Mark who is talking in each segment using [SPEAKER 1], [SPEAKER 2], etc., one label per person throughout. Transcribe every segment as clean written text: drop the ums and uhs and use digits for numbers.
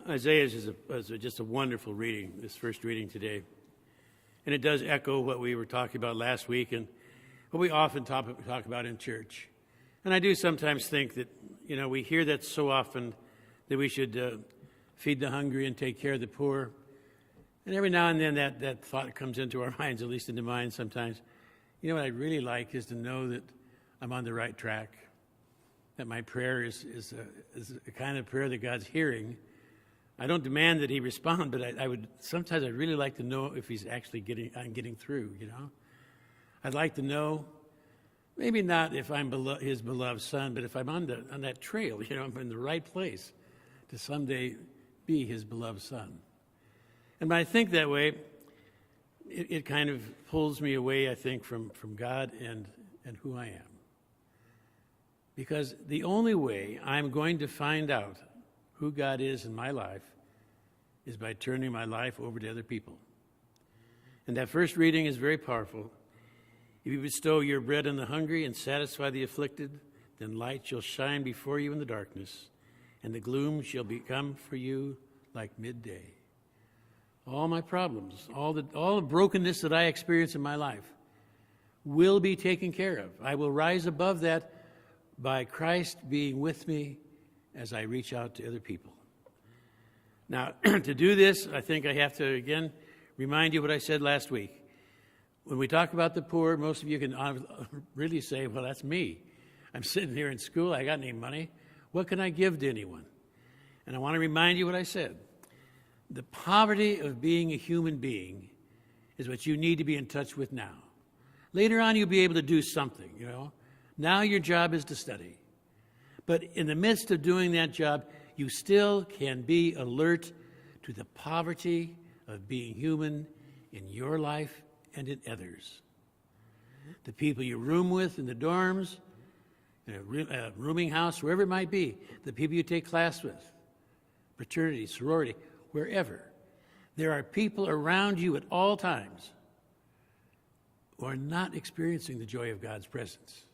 [SPEAKER 1] Isaiah is just a wonderful reading, this first reading today. And it does echo what we were talking about last week and what we often talk about in church. And I do sometimes think that, we hear that so often that we should feed the hungry and take care of the poor. And every now and then that thought comes into our minds, at least into mine sometimes. What I'd really like is to know that I'm on the right track, that my prayer is a kind of prayer that God's hearing. I don't demand that he respond, but I'd really like to know if he's actually getting through, I'd like to know, maybe not if I'm his beloved son, but if I'm on that trail, I'm in the right place to someday be his beloved son. And when I think that way, it kind of pulls me away, I think, from God and who I am. Because the only way I'm going to find out who God is in my life is by turning my life over to other people. And that first reading is very powerful. If you bestow your bread on the hungry and satisfy the afflicted, then light shall shine before you in the darkness, and the gloom shall become for you like midday. All my problems, all the brokenness that I experience in my life will be taken care of. I will rise above that by Christ being with me as I reach out to other people. Now, to do this, I think I have to, again, remind you what I said last week. When we talk about the poor, most of you can really say, well, that's me. I'm sitting here in school. I got any money. What can I give to anyone? And I want to remind you what I said. The poverty of being a human being is what you need to be in touch with now. Later on, you'll be able to do something, Now your job is to study. But in the midst of doing that job, you still can be alert to the poverty of being human in your life and in others. The people you room with in the dorms, in a rooming house, wherever it might be, the people you take class with, fraternity, sorority, wherever. There are people around you at all times who are not experiencing the joy of God's presence.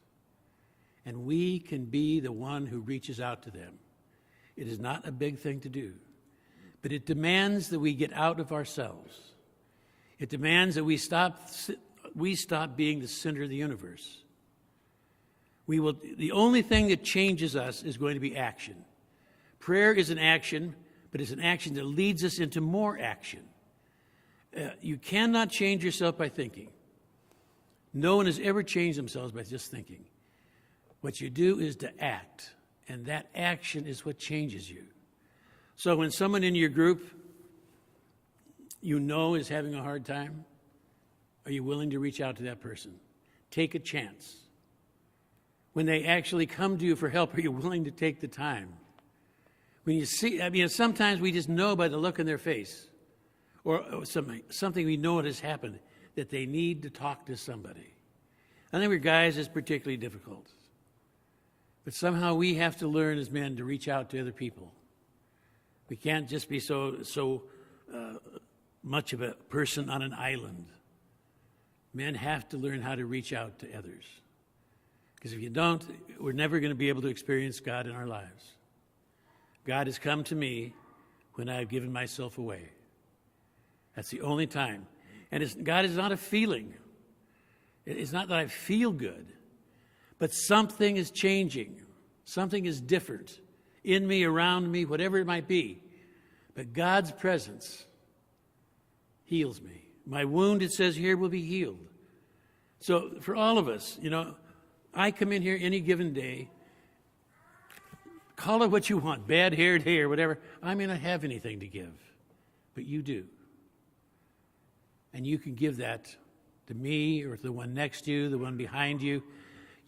[SPEAKER 1] And we can be the one who reaches out to them. It is not a big thing to do, but it demands that we get out of ourselves. It demands that we stop being the center of the universe. The only thing that changes us is going to be action. Prayer is an action, but it's an action that leads us into more action. You cannot change yourself by thinking. No one has ever changed themselves by just thinking. What you do is to act, and that action is what changes you. So when someone in your group is having a hard time, are you willing to reach out to that person? Take a chance. When they actually come to you for help, are you willing to take the time? When you see, sometimes we just know by the look in their face or something we know it has happened that they need to talk to somebody. I think for guys it's particularly difficult. But somehow we have to learn as men to reach out to other people. We can't just be so much of a person on an island. Men have to learn how to reach out to others. Because if you don't, we're never going to be able to experience God in our lives. God has come to me when I've given myself away. That's the only time. And God is not a feeling. It's not that I feel good. But something is changing. Something is different in me, around me, whatever it might be. But God's presence heals me. My wound, it says here, will be healed. So for all of us, I come in here any given day, call it what you want, bad hair day or whatever. I may not have anything to give, but you do. And you can give that to me or to the one next to you, the one behind you.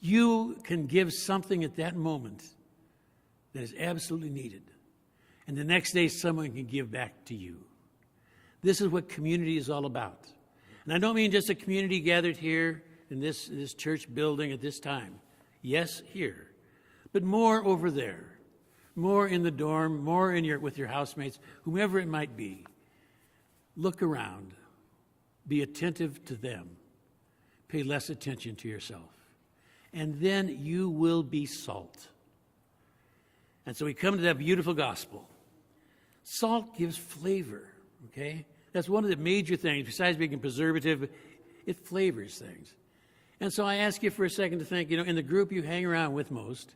[SPEAKER 1] You can give something at that moment that is absolutely needed. And the next day, someone can give back to you. This is what community is all about. And I don't mean just a community gathered here in this church building at this time. Yes, here. But more over there. More in the dorm, more with your housemates, whomever it might be. Look around. Be attentive to them. Pay less attention to yourself. And then you will be salt. And so we come to that beautiful gospel. Salt gives flavor, okay? That's one of the major things. Besides being a preservative, it flavors things. And so I ask you for a second to think, in the group you hang around with most,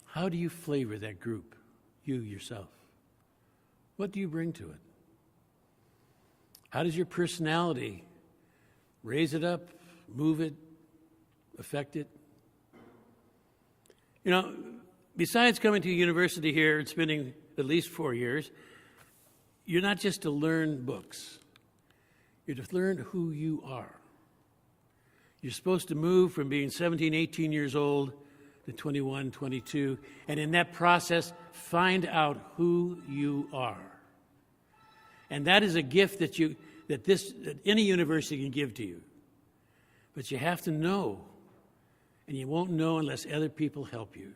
[SPEAKER 1] how do you flavor that group, you yourself? What do you bring to it? How does your personality raise it up, move it, affect it? Besides coming to university here and spending at least 4 years, you're not just to learn books. You're to learn who you are. You're supposed to move from being 17, 18 years old to 21, 22, and in that process, find out who you are. And that is a gift that any university can give to you. But you have to know, and you won't know unless other people help you.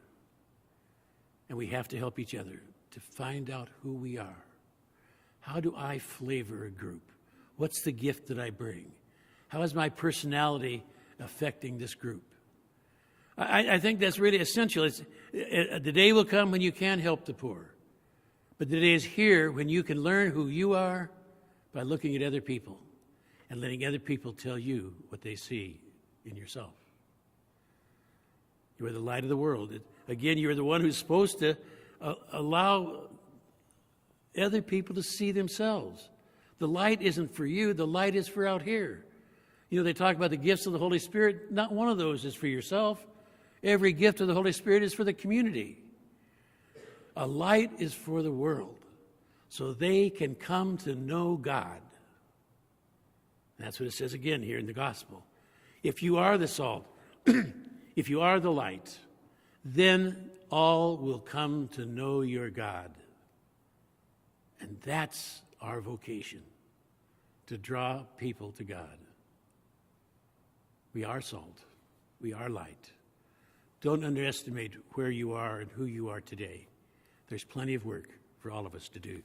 [SPEAKER 1] And we have to help each other to find out who we are. How do I flavor a group? What's the gift that I bring? How is my personality affecting this group? I think that's really essential. The day will come when you can help the poor. But the day is here when you can learn who you are by looking at other people and letting other people tell you what they see in yourself. You are the light of the world. Again, you are the one who's supposed to allow other people to see themselves. The light isn't for you. The light is for out here. They talk about the gifts of the Holy Spirit. Not one of those is for yourself. Every gift of the Holy Spirit is for the community. A light is for the world, so they can come to know God. That's what it says again here in the gospel. If you are the salt, if you are the light, then all will come to know your God. And that's our vocation, to draw people to God. We are salt. We are light. Don't underestimate where you are and who you are today. There's plenty of work for all of us to do.